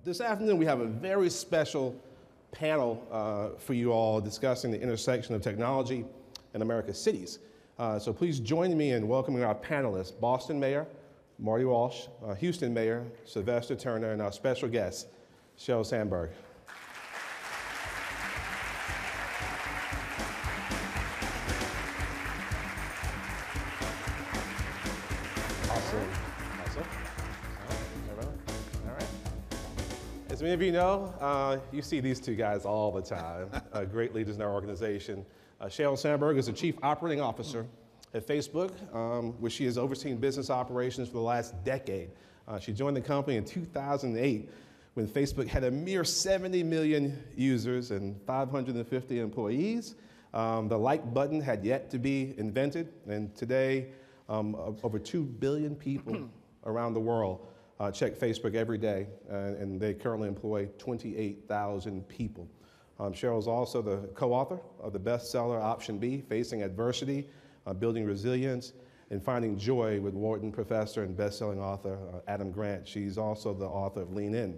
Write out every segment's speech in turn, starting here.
This afternoon we have a very special panel for you all discussing the intersection of technology in America's cities. So please join me in welcoming our panelists, Boston Mayor Marty Walsh, Houston Mayor Sylvester Turner, and our special guest, Sheryl Sandberg. As many of you know, you see these two guys all the time, great leaders in our organization. Sheryl Sandberg is the Chief Operating Officer at Facebook, where she has overseen business operations for the last decade. She joined the company in 2008 when Facebook had a mere 70 million users and 550 employees. The like button had yet to be invented, and today over 2 billion people around the world check Facebook every day, and they currently employ 28,000 people. Sheryl is also the co-author of the bestseller Option B, Facing Adversity, Building Resilience, and Finding Joy with Wharton professor and best-selling author Adam Grant. She's also the author of Lean In,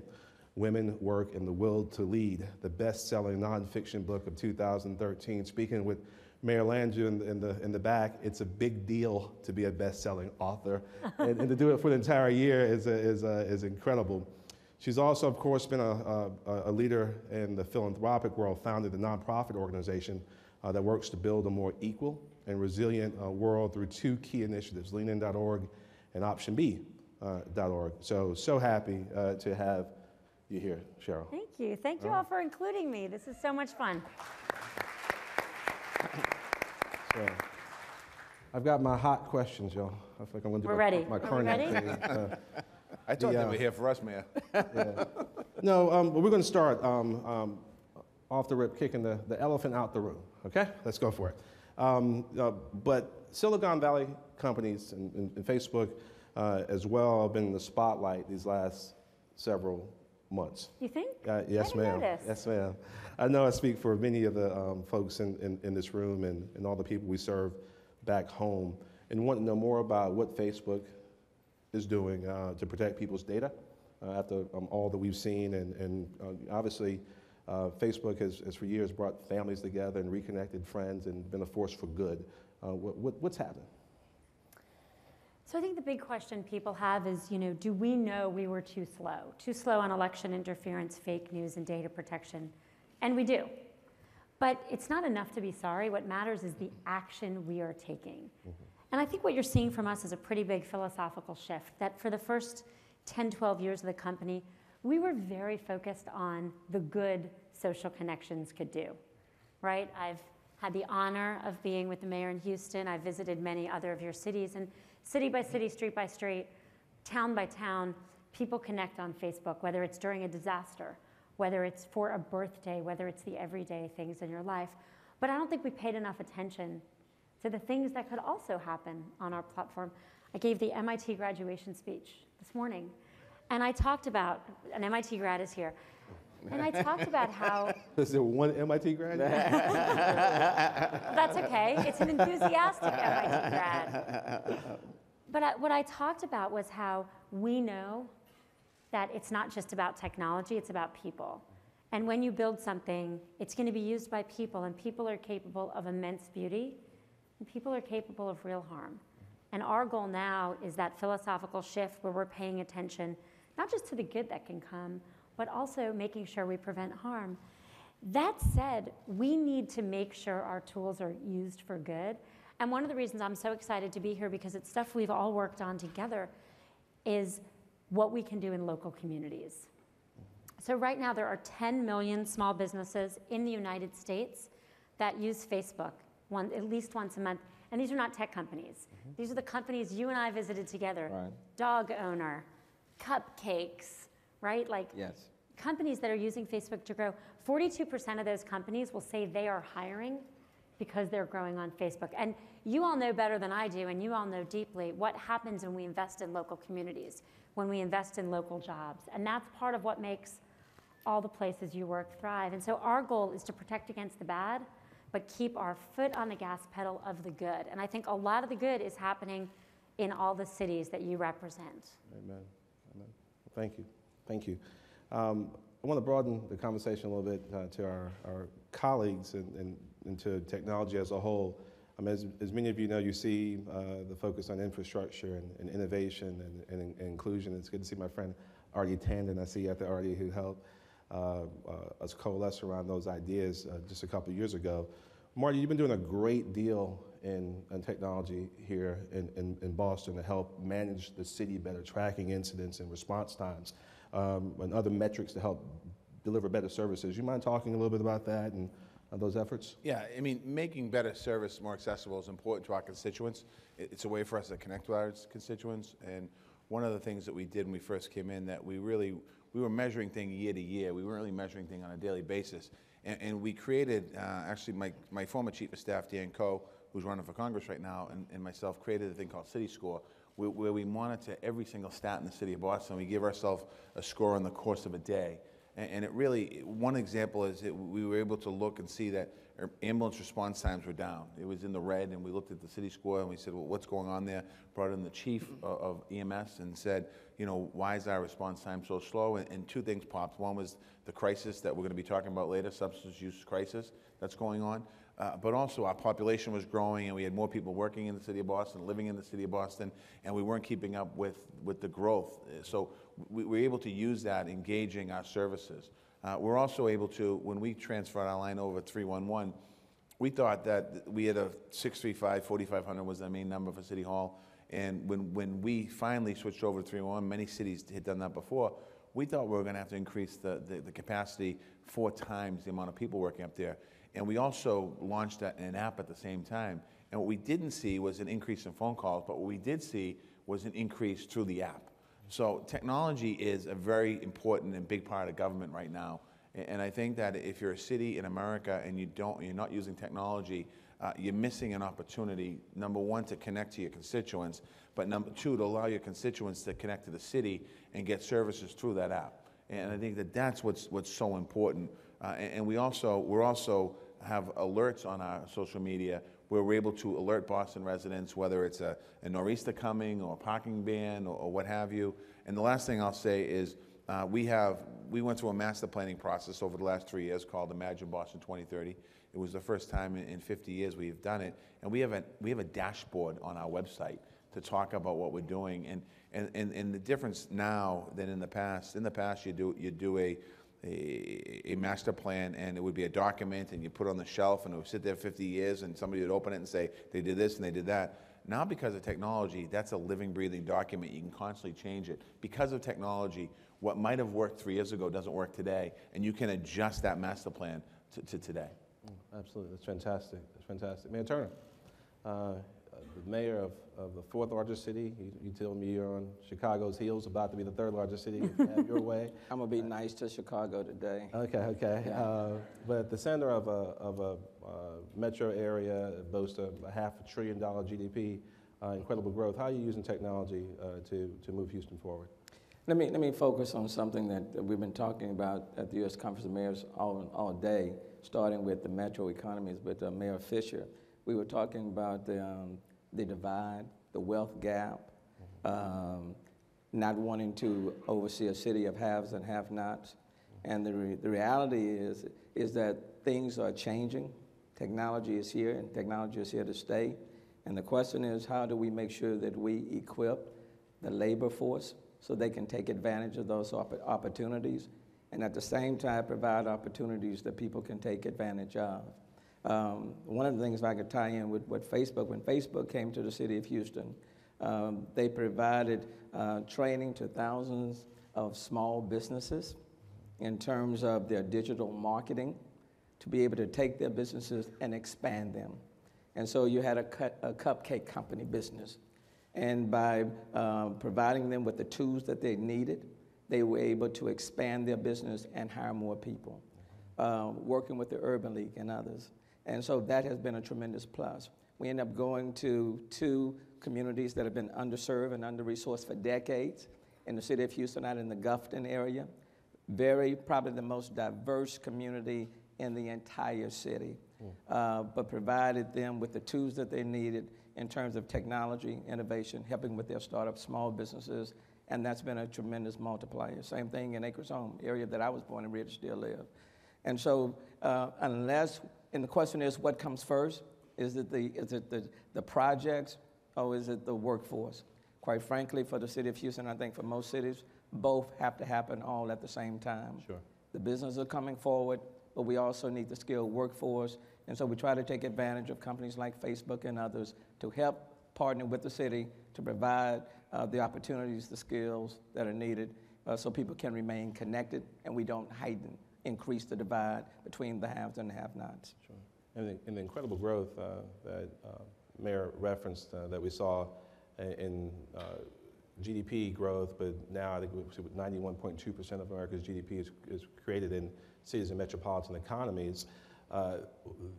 Women, Work, and the Will to Lead, the best-selling nonfiction book of 2013. Speaking with Mayor Landrieu in the back, it's a big deal to be a best-selling author, and to do it for the entire year is incredible. She's also, of course, been a leader in the philanthropic world, founded a nonprofit organization that works to build a more equal and resilient world through 2 key initiatives, leanin.org and optionb.org. So happy to have you here, Sheryl. Thank you. Thank you all for including me. This is so much fun. So, I've got my hot questions, y'all. I feel like I'm going to do my Carnage thing. I thought they were here for us, Mayor. Yeah. No, we're going to start off the rip, kicking the elephant out the room. Okay, let's go for it. But Silicon Valley companies and Facebook as well have been in the spotlight these last several months. You think? Yes, ma'am. Yes, ma'am. I know I speak for many of the folks in this room and all the people we serve back home, and want to know more about what Facebook is doing to protect people's data after all that we've seen. And obviously, Facebook has for years brought families together and reconnected friends and been a force for good. What's happening? So I think the big question people have is, do we know we were too slow on election interference, fake news, and data protection? And we do. But it's not enough to be sorry. What matters is the action we are taking. Mm-hmm. And I think what you're seeing from us is a pretty big philosophical shift, that for the first 10, 12 years of the company, we were very focused on the good social connections could do, right? I've had the honor of being with the mayor in Houston. I've visited many other of your cities, and city by city, street by street, town by town, people connect on Facebook, whether it's during a disaster, whether it's for a birthday, whether it's the everyday things in your life. But I don't think we paid enough attention to the things that could also happen on our platform. I gave the MIT graduation speech this morning, and I talked about, an MIT grad is here, and I talked about how... Is there one MIT grad? That's okay. It's an enthusiastic MIT grad. But what I talked about was how we know that it's not just about technology, it's about people. And when you build something, it's going to be used by people, and people are capable of immense beauty, and people are capable of real harm. And our goal now is that philosophical shift where we're paying attention, not just to the good that can come, but also making sure we prevent harm. That said, we need to make sure our tools are used for good. And one of the reasons I'm so excited to be here, because it's stuff we've all worked on together, is what we can do in local communities. So right now there are 10 million small businesses in the United States that use Facebook at least once a month. And these are not tech companies. Mm-hmm. These are the companies you and I visited together. Right. Dog owner, cupcakes, right? Yes. Companies that are using Facebook to grow. 42% of those companies will say they are hiring because they're growing on Facebook. And you all know better than I do, and you all know deeply what happens when we invest in local communities, when we invest in local jobs. And that's part of what makes all the places you work thrive. And so our goal is to protect against the bad, but keep our foot on the gas pedal of the good. And I think a lot of the good is happening in all the cities that you represent. Amen. Amen. Thank you. Thank you. I want to broaden the conversation a little bit to our colleagues and to technology as a whole. As many of you know, you see the focus on infrastructure and innovation and inclusion. It's good to see my friend Artie Tandon. I see you at the Artie, who helped us coalesce around those ideas just a couple years ago. Marty, you've been doing a great deal in technology here in Boston to help manage the city better, tracking incidents and response times, and other metrics to help deliver better services. You mind talking a little bit about that and those efforts? Yeah, I mean, making better service more accessible is important to our constituents. It's a way for us to connect with our constituents. And one of the things that we did when we first came in, that we were measuring things year to year. We weren't really measuring things on a daily basis. And we created, actually my former chief of staff, Dan Coe, who's running for Congress right now, and myself created a thing called City Score, where we monitor every single stat in the city of Boston. We give ourselves a score in the course of a day. And it really, one example is that we were able to look and see that our ambulance response times were down. It was in the red, and we looked at the city score and we said, well, what's going on there? Brought in the chief of EMS and said, you know, why is our response time so slow? And two things popped. One was the crisis that we're going to be talking about later, substance use crisis that's going on. But also our population was growing, and we had more people working in the city of Boston, living in the city of Boston, and we weren't keeping up with the growth. So we were able to use that, engaging our services. We're also able to, when we transferred our line over 311, we thought that we had a 635-4500 was the main number for City Hall. And when we finally switched over to 311, many cities had done that before, we thought we were going to have to increase the capacity 4 times the amount of people working up there. And we also launched an app at the same time. And what we didn't see was an increase in phone calls, but what we did see was an increase through the app. So technology is a very important and big part of government right now. And I think that if you're a city in America and you're not using technology, you're missing an opportunity, number one, to connect to your constituents, but number two, to allow your constituents to connect to the city and get services through that app. And I think that that's what's so important. And we're also have alerts on our social media where we're able to alert Boston residents, whether it's a nor'easter coming or a parking ban or what have you. And the last thing I'll say is we went through a master planning process over the last 3 years called Imagine Boston 2030. It was the first time in 50 years we've done it. And we have a dashboard on our website to talk about what we're doing. And the difference now than in the past you do a master plan, and it would be a document, and you put it on the shelf, and it would sit there 50 years, and somebody would open it and say, they did this and they did that. Now, because of technology, that's a living, breathing document. You can constantly change it. Because of technology, what might have worked 3 years ago doesn't work today, and you can adjust that master plan to today. Absolutely, that's fantastic. That's fantastic. Mayor Turner, the mayor of the 4th largest city, you tell me you're on Chicago's heels, about to be the 3rd largest city. Have your way. I'm gonna be nice to Chicago today. Okay. Yeah. But at the center of a metro area, boasts a $500 billion GDP, incredible growth. How are you using technology to move Houston forward? Let me focus on something that we've been talking about at the U.S. Conference of Mayors all day, starting with the metro economies with Mayor Fisher. We were talking about the divide, the wealth gap, not wanting to oversee a city of haves and have-nots. And the reality is that things are changing. Technology is here, and technology is here to stay. And the question is, how do we make sure that we equip the labor force so they can take advantage of those opportunities, and at the same time provide opportunities that people can take advantage of? One of the things, if I could tie in with Facebook, when Facebook came to the city of Houston, they provided training to thousands of small businesses in terms of their digital marketing to be able to take their businesses and expand them. And so you had a cupcake company business. And by providing them with the tools that they needed, they were able to expand their business and hire more people, working with the Urban League and others. And so that has been a tremendous plus. We end up going to 2 communities that have been underserved and under-resourced for decades in the city of Houston, out in the Gulfton area. Probably the most diverse community in the entire city, but provided them with the tools that they needed in terms of technology, innovation, helping with their startup small businesses, and that's been a tremendous multiplier. Same thing in Acres Home, area that I was born and raised, still live. And so and the question is, what comes first? Is it the projects, or is it the workforce? Quite frankly, for the city of Houston, I think for most cities, both have to happen all at the same time. Sure. The businesses are coming forward, but we also need the skilled workforce. And so we try to take advantage of companies like Facebook and others to help partner with the city to provide the opportunities, the skills that are needed so people can remain connected and we don't increase the divide between the haves and the have-nots. Sure. And the incredible growth that Mayor referenced that we saw in GDP growth, but now I think 91.2% of America's GDP is created in cities and metropolitan economies.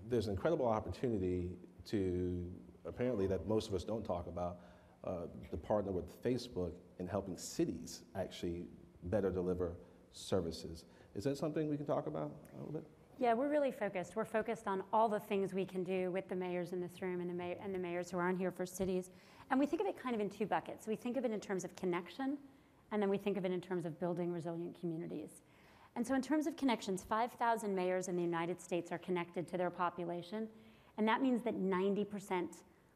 There's an incredible opportunity to, apparently that most of us don't talk about, to partner with Facebook in helping cities actually better deliver services. Is that something we can talk about a little bit? Yeah, we're really focused. We're focused on all the things we can do with the mayors in this room and the mayors who are on here for cities. And we think of it kind of in two buckets. We think of it in terms of connection, and then we think of it in terms of building resilient communities. And so in terms of connections, 5,000 mayors in the United States are connected to their population, and that means that 90%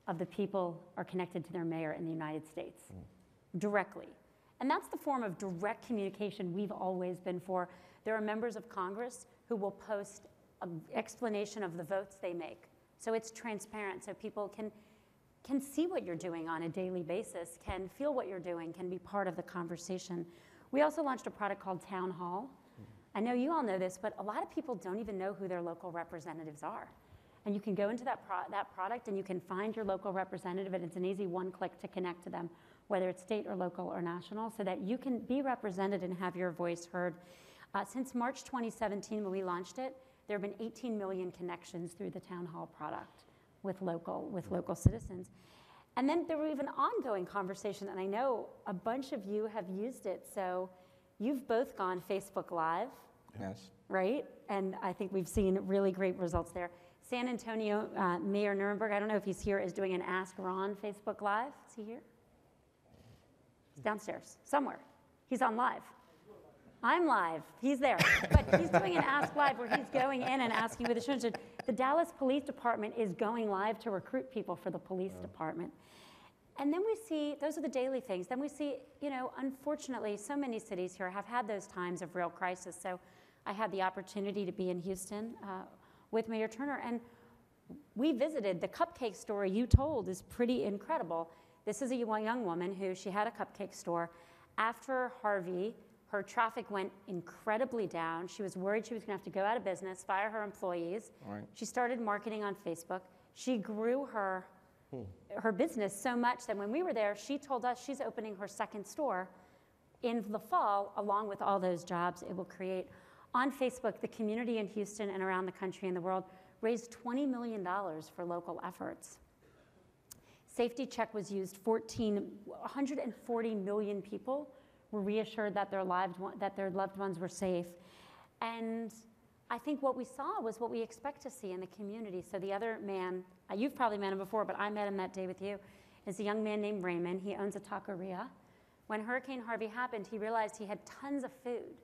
of the people are connected to their mayor in the United States, directly. And that's the form of direct communication we've always been for. There are members of Congress who will post an explanation of the votes they make. So it's transparent, so people can see what you're doing on a daily basis, can feel what you're doing, can be part of the conversation. We also launched a product called Town Hall. I know you all know this, but a lot of people don't even know who their local representatives are. And you can go into that product and you can find your local representative, and it's an easy one click to connect to them, whether it's state or local or national, so that you can be represented and have your voice heard. Since March 2017, when we launched it, there have been 18 million connections through the Town Hall product with local citizens. And then there were even ongoing conversations, and I know a bunch of you have used it. So you've both gone Facebook Live, Yes. right? And I think we've seen really great results there. San Antonio Mayor Nuremberg, I don't know if he's here, is doing an Ask Ron Facebook Live. Is he here? He's downstairs, somewhere. He's on live. I'm live. He's there. But he's doing an Ask Live where he's going in and asking with the children. The Dallas Police Department is going live to recruit people for the police department. And then we see, those are the daily things. Then we see, unfortunately, so many cities here have had those times of real crisis. So I had the opportunity to be in Houston with Mayor Turner, and we visited the cupcake store you told is pretty incredible. This is a young woman who, she had a cupcake store. After Harvey, her traffic went incredibly down. She was worried she was gonna have to go out of business, fire her employees. Right. She started marketing on Facebook. She grew her business so much that when we were there, she told us she's opening her second store in the fall, along with all those jobs it will create. On Facebook, the community in Houston and around the country and the world raised $20 million for local efforts. Safety Check was used. 140 million people were reassured that their loved ones were safe. And I think what we saw was what we expect to see in the community. So the other man, you've probably met him before, but I met him that day with you, is a young man named Raymond. He owns a taqueria. When Hurricane Harvey happened, he realized he had tons of food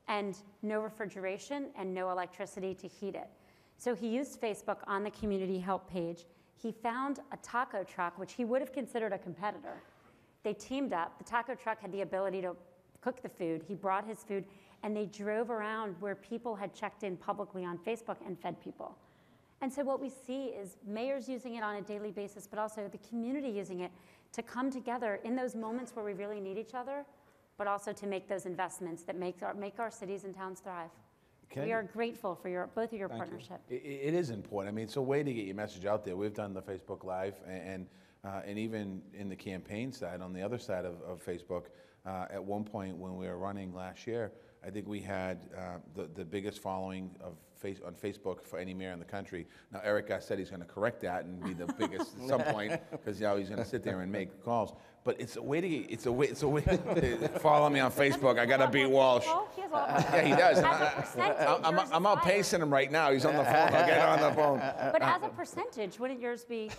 and no refrigeration and no electricity to heat it. So he used Facebook on the community help page. He found a taco truck, which he would have considered a competitor. They teamed up. The taco truck had the ability to cook the food. He brought his food, and they drove around where people had checked in publicly on Facebook and fed people. And so what we see is mayors using it on a daily basis, but also the community using it to come together in those moments where we really need each other, but also to make those investments that make our cities and towns thrive. We are grateful for both of your partnership. It is important. I mean, it's a way to get your message out there. We've done the Facebook Live, and even in the campaign side, on the other side of Facebook, at one point when we were running last year, I think we had the biggest following on Facebook for any mayor in the country. Now, Eric said he's going to correct that and be the biggest at some point, because he's going to sit there and make calls. But it's a way to get, it's a way to follow me on Facebook. I got to beat Walsh. He has a lot more. Yeah, he does. As a percentage, I'm out pacing him right now. He's on the phone. I'll get on the phone. But as a percentage, wouldn't yours be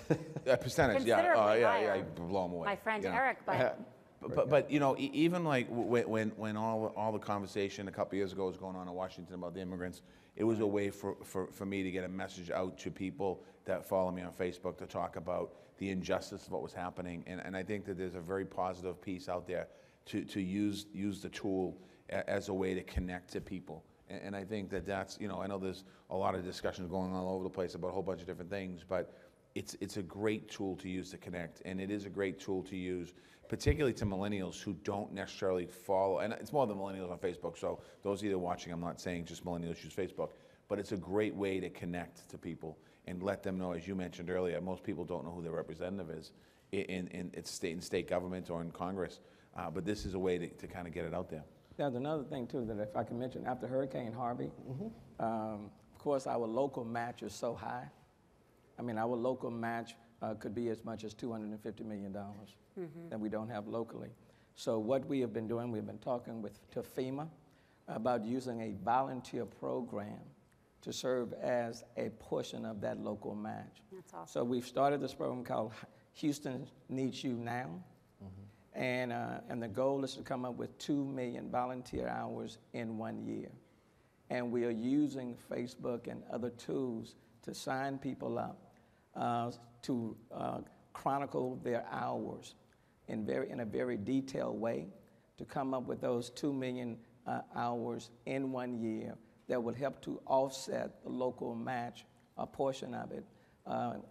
A percentage, considerably yeah. higher? I blow him away. My friend you know. Eric, but But you know, even like when all the conversation a couple years ago was going on in Washington about the immigrants, it was a way for me to get a message out to people that follow me on Facebook to talk about the injustice of what was happening. And I think that there's a very positive piece out there to use the tool as a way to connect to people. And I think that's, you know, I know there's a lot of discussions going on all over the place about a whole bunch of different things, but it's a great tool to use to connect, and it is a great tool to use, particularly to millennials who don't necessarily follow, and it's more than millennials on Facebook, so those of you that are watching, I'm not saying just millennials use Facebook, but it's a great way to connect to people and let them know, as you mentioned earlier, most people don't know who their representative is in state government or in Congress, but this is a way to kind of get it out there. There's another thing, too, that if I can mention, after Hurricane Harvey, of course, our local match is so high. I mean, our local match could be as much as $250 million that we don't have locally. So what we have been doing, we've been talking to FEMA about using a volunteer program to serve as a portion of that local match. That's awesome. So we've started this program called Houston Needs You Now. And the goal is to come up with 2 million volunteer hours in 1 year. And we are using Facebook and other tools to sign people up to chronicle their hours in a very detailed way to come up with those 2 million hours in 1 year that would help to offset the local match, a portion of it,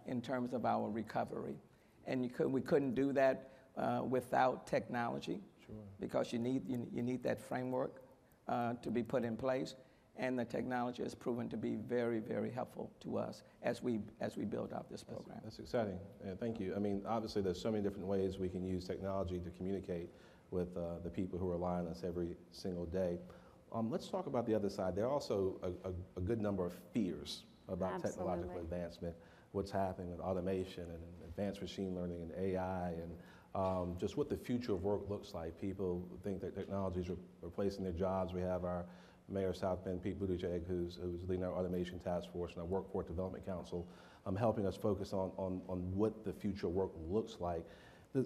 in terms of our recovery. And we couldn't do that without technology, because you need that framework to be put in place, and the technology has proven to be very, very helpful to us as we build out this program. That's exciting. Thank you. I mean, obviously, there's so many different ways we can use technology to communicate with the people who rely on us every single day. Let's talk about the other side. There are also a good number of fears about technological advancement, what's happening with automation and advanced machine learning and AI, and just what the future of work looks like. People think that technology is replacing their jobs. We have our Mayor of South Bend, Pete Buttigieg, who's leading our automation task force and our Workforce Development Council, helping us focus on what the future work looks like.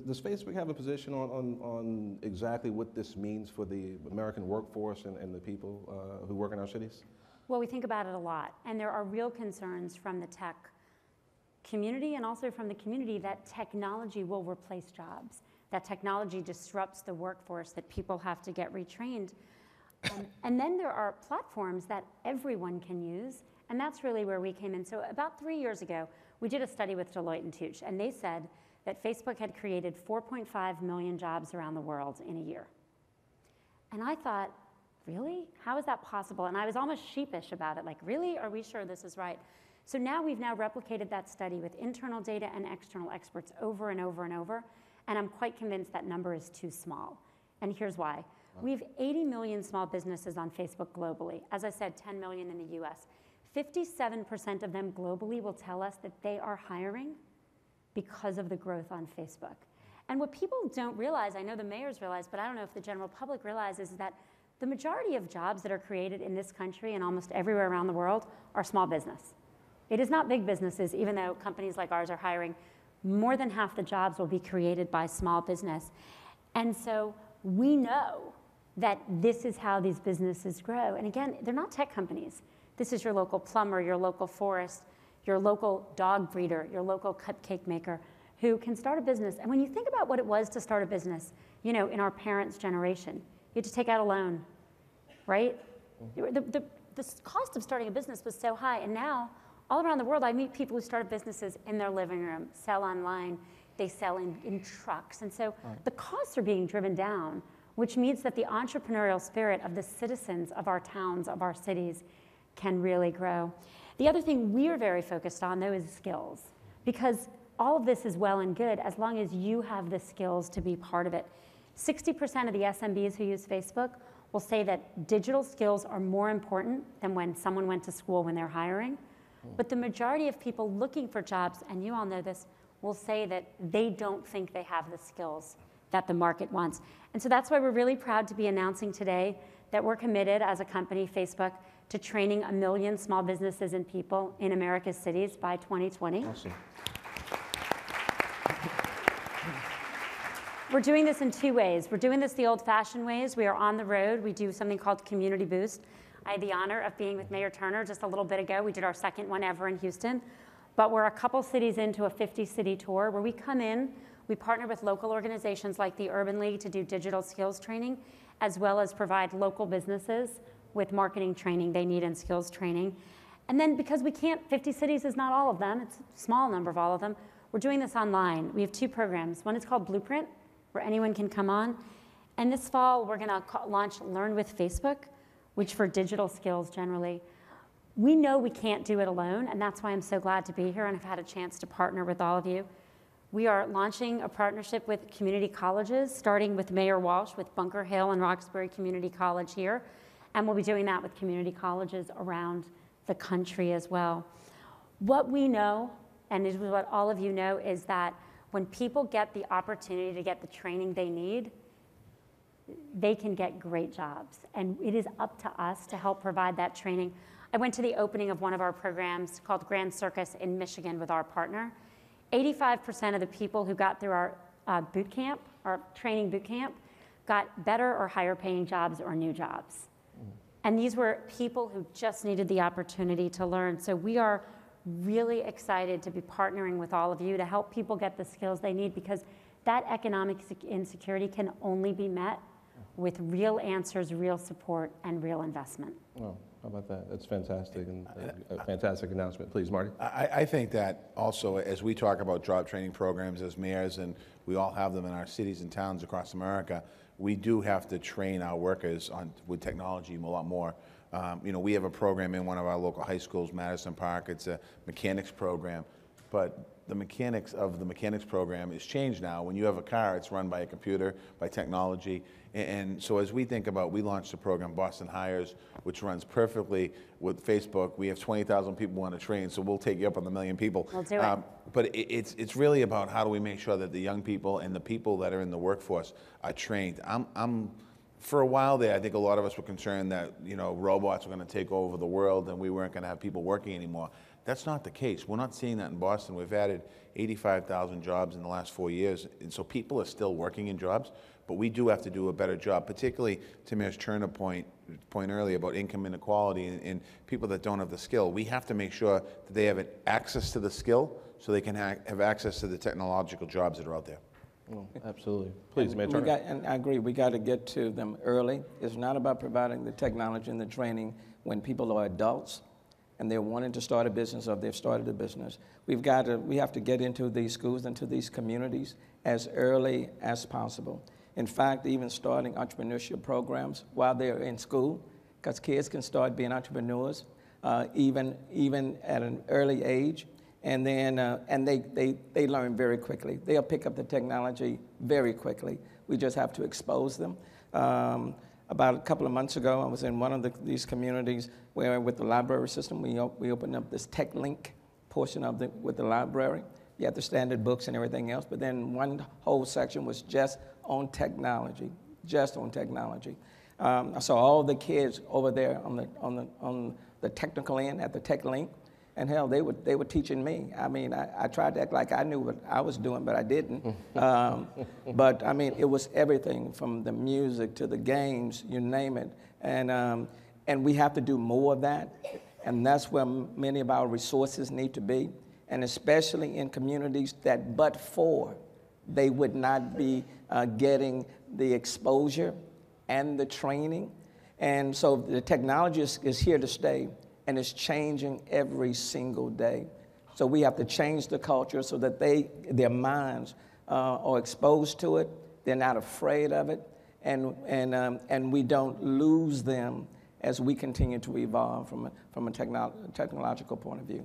Does Facebook have a position on exactly what this means for the American workforce and the people who work in our cities? Well, we think about it a lot, and there are real concerns from the tech community and also from the community that technology will replace jobs, that technology disrupts the workforce, that people have to get retrained. And then there are platforms that everyone can use, and that's really where we came in. So about 3 years ago, we did a study with Deloitte & Touche, and they said that Facebook had created 4.5 million jobs around the world in a year. And I thought, really? How is that possible? And I was almost sheepish about it, like, really? Are we sure this is right? So now we've replicated that study with internal data and external experts over and over and over, and I'm quite convinced that number is too small. And here's why. We have 80 million small businesses on Facebook globally. As I said, 10 million in the US. 57% of them globally will tell us that they are hiring because of the growth on Facebook. And what people don't realize, I know the mayors realize, but I don't know if the general public realizes, is that the majority of jobs that are created in this country and almost everywhere around the world are small business. It is not big businesses, even though companies like ours are hiring. More than half the jobs will be created by small business. And so we know that this is how these businesses grow. And again, they're not tech companies. This is your local plumber, your local florist, your local dog breeder, your local cupcake maker who can start a business. And when you think about what it was to start a business, you know, in our parents' generation, you had to take out a loan, right? The cost of starting a business was so high. And now, all around the world, I meet people who started businesses in their living room, sell online, they sell in trucks. And so the costs are being driven down, which means that the entrepreneurial spirit of the citizens of our towns, of our cities, can really grow. The other thing we're very focused on, though, is skills, because all of this is well and good as long as you have the skills to be part of it. 60% of the SMBs who use Facebook will say that digital skills are more important than when someone went to school when they're hiring. But the majority of people looking for jobs, and you all know this, will say that they don't think they have the skills that the market wants. And so that's why we're really proud to be announcing today that we're committed as a company, Facebook, to training 1 million small businesses and people in America's cities by 2020. Awesome. We're doing this in two ways. We're doing this the old-fashioned ways. We are on the road. We do something called Community Boost. I had the honor of being with Mayor Turner just a little bit ago. We did our second one ever in Houston. But we're a couple cities into a 50-city tour where we come in, we partner with local organizations like the Urban League to do digital skills training, as well as provide local businesses with marketing training they need and skills training. And then because we can't, 50 cities is not all of them, it's a small number of all of them, we're doing this online. We have two programs. One is called Blueprint, where anyone can come on. And this fall, we're gonna launch Learn with Facebook, which for digital skills generally. We know we can't do it alone, and that's why I'm so glad to be here and I've had a chance to partner with all of you. We are launching a partnership with community colleges, starting with Mayor Walsh with Bunker Hill and Roxbury Community College here, and we'll be doing that with community colleges around the country as well. What we know, and this is what all of you know, is that when people get the opportunity to get the training they need, they can get great jobs. And it is up to us to help provide that training. I went to the opening of one of our programs called Grand Circus in Michigan with our partner. 85% of the people who got through our boot camp, our training boot camp, got better or higher paying jobs or new jobs. And these were people who just needed the opportunity to learn. So we are really excited to be partnering with all of you to help people get the skills they need, because that economic insecurity can only be met with real answers, real support, and real investment. Well, how about that? That's fantastic, and a fantastic announcement. Please, Marty. I think that also, as we talk about job training programs as mayors, and we all have them in our cities and towns across America, we do have to train our workers with technology a lot more. We have a program in one of our local high schools, Madison Park. It's a mechanics program, but the mechanics of the mechanics program is changed now. When you have a car, it's run by a computer, by technology. And so as we think about, we launched a program, Boston Hires, which runs perfectly with Facebook. We have 20,000 people want to train, so we'll take you up on the 1 million people. We'll do it. But it's really about how do we make sure that the young people and the people that are in the workforce are trained. For a while there, I think a lot of us were concerned that robots were going to take over the world and we weren't going to have people working anymore. That's not the case. We're not seeing that in Boston. We've added 85,000 jobs in the last 4 years, and so people are still working in jobs, but we do have to do a better job, particularly to Mayor Turner's point earlier about income inequality and people that don't have the skill. We have to make sure that they have access to the skill so they can have access to the technological jobs that are out there. Well, absolutely. Please, Mayor Turner. And I agree, we got to get to them early. It's not about providing the technology and the training when people are adults and they're wanting to start a business or they've started a business. We have to get into these schools, into these communities as early as possible. In fact, even starting entrepreneurship programs while they're in school, because kids can start being entrepreneurs even at an early age. And then they learn very quickly. They'll pick up the technology very quickly. We just have to expose them. About a couple of months ago, I was in one of these communities where with the library system, we opened up this tech link portion of with the library. You have the standard books and everything else, but then one whole section was just on technology, just on technology. I saw all the kids over there on the technical end at the tech link. And hell, they were teaching me. I mean, I tried to act like I knew what I was doing, but I didn't. But I mean, it was everything from the music to the games, you name it. And we have to do more of that. And that's where many of our resources need to be. And especially in communities that but for, they would not be getting the exposure and the training. And so the technology is here to stay. And it's changing every single day. So we have to change the culture so that their minds are exposed to it. They're not afraid of it, and we don't lose them as we continue to evolve from a technological point of view.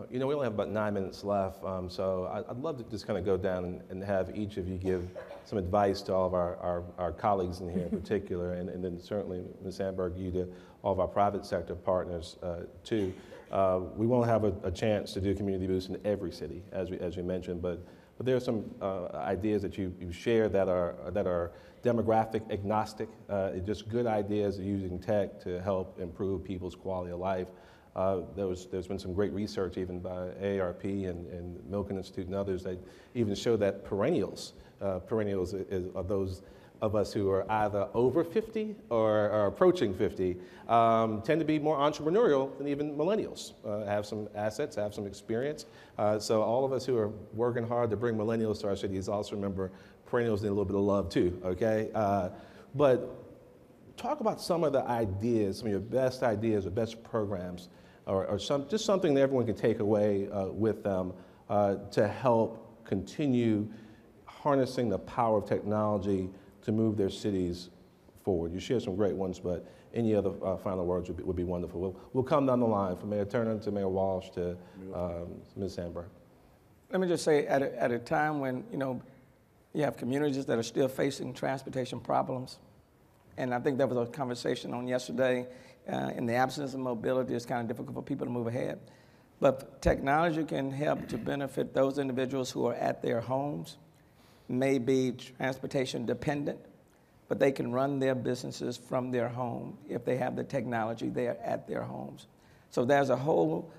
We only have about 9 minutes left, so I'd love to just kind of go down and have each of you give some advice to all of our colleagues in here in particular, and then certainly, Ms. Sandberg, you to all of our private sector partners too. We won't have a chance to do community boosts in every city, as we mentioned, but there are some ideas that you share that are demographic agnostic, just good ideas of using tech to help improve people's quality of life. There's been some great research even by AARP and Milken Institute and others that even show that perennials are those of us who are either over 50 or are approaching 50, tend to be more entrepreneurial than even millennials, have some assets, have some experience. So all of us who are working hard to bring millennials to our cities also remember perennials need a little bit of love too, okay? But talk about some of the ideas, some of your best ideas or best programs, or just something that everyone can take away with them to help continue harnessing the power of technology to move their cities forward. You shared some great ones, but any other final words would be wonderful. We'll come down the line from Mayor Turner to Mayor Walsh to Ms. Sandberg. Let me just say, at a time when, you have communities that are still facing transportation problems, and I think there was a conversation on yesterday, in the absence of mobility, it's kind of difficult for people to move ahead. But technology can help to benefit those individuals who are at their homes, may be transportation dependent, but they can run their businesses from their home if they have the technology there at their homes. So there's a whole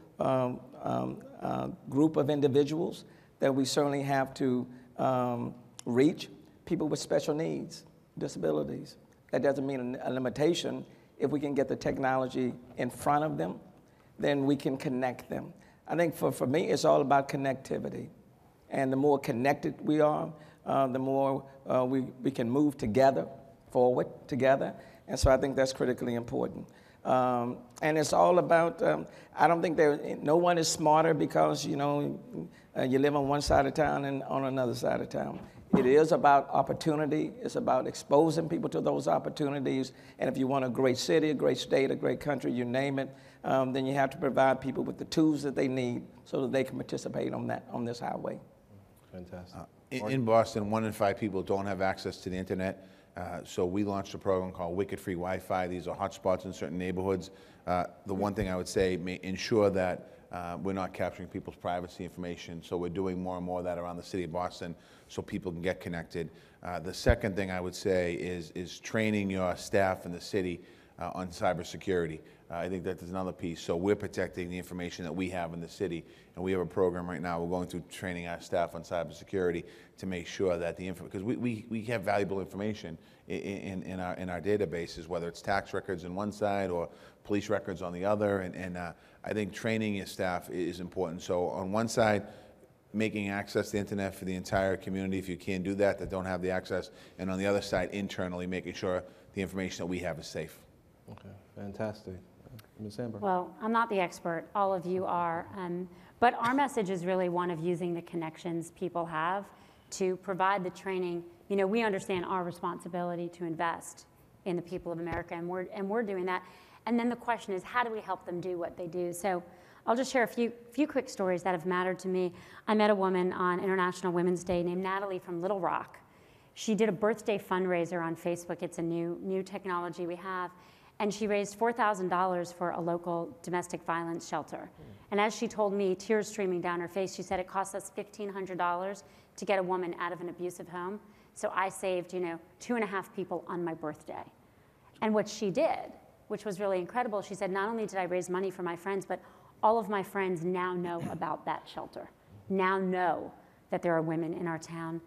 group of individuals that we certainly have to reach, people with special needs, disabilities. That doesn't mean a limitation. If we can get the technology in front of them, then we can connect them. I think for me, it's all about connectivity. And the more connected we are, the more we can move together, forward together. And so I think that's critically important. And it's all about, I don't think no one is smarter because, you live on one side of town and on another side of town. It is about opportunity. It's about exposing people to those opportunities. And if you want a great city, a great state, a great country, you name it, then you have to provide people with the tools that they need so that they can participate on this highway. Fantastic. In Boston, 1 in 5 people don't have access to the internet. So we launched a program called Wicked Free Wi-Fi. These are hotspots in certain neighborhoods. The one thing I would say, ensure that we're not capturing people's privacy information. So we're doing more and more of that around the city of Boston so people can get connected. The second thing I would say is training your staff in the city on cybersecurity. I think that there's another piece. So we're protecting the information that we have in the city, and we have a program right now. We're going through training our staff on cybersecurity to make sure that the information, because we have valuable information in our databases, whether it's tax records on one side or police records on the other, and I think training your staff is important. So on one side, making access to the internet for the entire community, if you can't do that don't have the access, and on the other side, internally, making sure the information that we have is safe. Okay, fantastic. Ms. Sandberg. Well, I'm not the expert. All of you are. But our message is really one of using the connections people have to provide the training. We understand our responsibility to invest in the people of America, and we're doing that. And then the question is, how do we help them do what they do? So I'll just share a few quick stories that have mattered to me. I met a woman on International Women's Day named Natalie from Little Rock. She did a birthday fundraiser on Facebook. It's a new technology we have. And she raised $4,000 for a local domestic violence shelter. And as she told me, tears streaming down her face, she said it cost us $1,500 to get a woman out of an abusive home. So I saved, 2.5 people on my birthday. And what she did, which was really incredible, she said, not only did I raise money for my friends, but all of my friends now know about that shelter, now know that there are women in our town.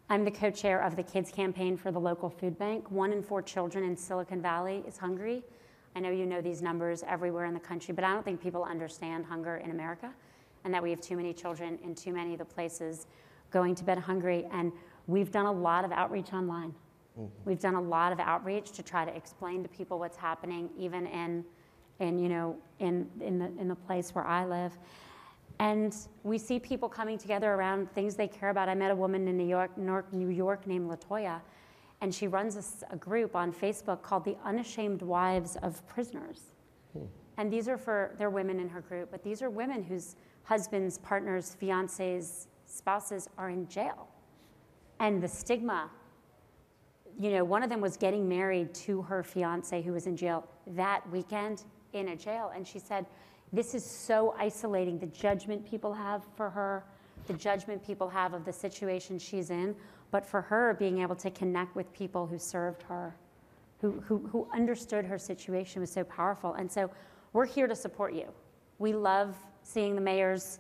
I'm the co-chair of the Kids Campaign for the local food bank. 1 in 4 children in Silicon Valley is hungry. I know you know these numbers everywhere in the country, but I don't think people understand hunger in America and that we have too many children in too many of the places going to bed hungry. And we've done a lot of outreach online. Mm-hmm. We've done a lot of outreach to try to explain to people what's happening, even in the place where I live. And we see people coming together around things they care about. I met a woman in New York named LaToya, and she runs a group on Facebook called the Unashamed Wives of Prisoners. And they're women in her group, but these are women whose husbands, partners, fiancés, spouses are in jail. And the stigma, one of them was getting married to her fiancé who was in jail that weekend in a jail. And she said, this is so isolating, the judgment people have for her, the judgment people have of the situation she's in, but for her, being able to connect with people who served her, who understood her situation was so powerful. And so we're here to support you. We love seeing the mayors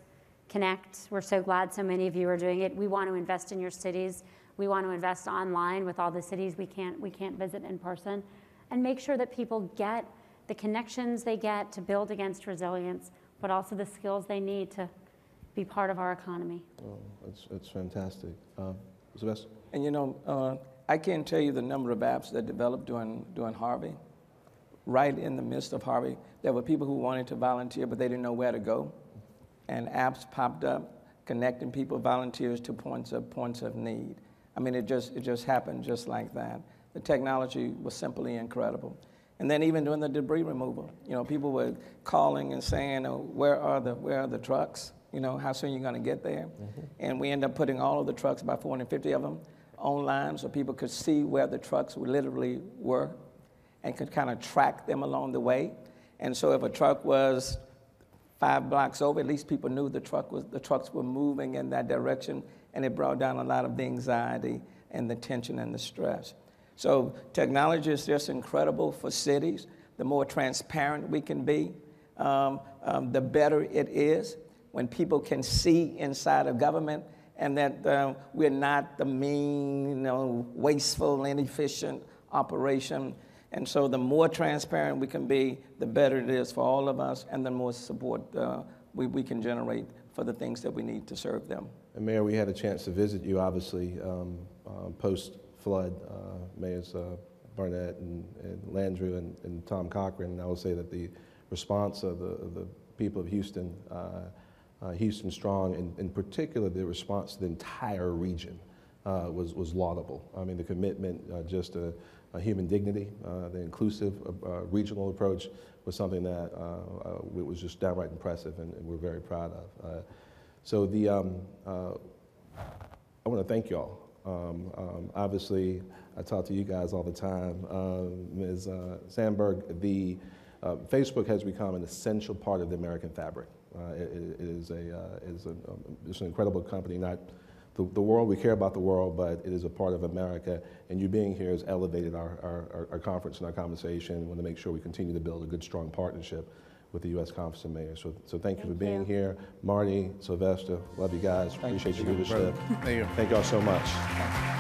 connect. We're so glad so many of you are doing it. We want to invest in your cities. We want to invest online with all the cities we can't visit in person, and make sure that people get the connections they get to build against resilience, but also the skills they need to be part of our economy. Oh, that's fantastic. Sylvester? And you know, I can't tell you the number of apps that developed during Harvey. Right in the midst of Harvey, there were people who wanted to volunteer, but they didn't know where to go. And apps popped up, connecting people, volunteers to points of need. I mean, it just happened just like that. The technology was simply incredible. And then even during the debris removal, you know, people were calling and saying, oh, where are the trucks? You know, how soon are you going to get there? Mm-hmm. And we ended up putting all of the trucks, about 450 of them, online so people could see where the trucks literally were and could kind of track them along the way. And so if a truck was 5 blocks over, at least people knew the trucks were moving in that direction, and it brought down a lot of the anxiety and the tension and the stress. So technology is just incredible for cities. The more transparent we can be, the better it is. When people can see inside of government and that we're not the mean, you know, wasteful, inefficient operation. And so the more transparent we can be, the better it is for all of us, and the more support we can generate for the things that we need to serve them. And Mayor, we had a chance to visit you, obviously, post-flood, Mayors Barnett and Landrieu and Tom Cochran. And I will say that the response of the people of Houston, Houston Strong, and in particular the response to the entire region was laudable. I mean, the commitment just to human dignity, the inclusive regional approach was something that was just downright impressive, and we're very proud of. So I want to thank y'all. Obviously, I talk to you guys all the time. Ms. Sandberg, Facebook has become an essential part of the American fabric. It's an incredible company, not the world, we care about the world, but it is a part of America, and you being here has elevated our conference and our conversation. We want to make sure we continue to build a good, strong partnership with the U.S. Conference of Mayors. So thank you for being here. Marty, Sylvester, love you guys. Appreciate your leadership. Thank you. Thank y'all so much.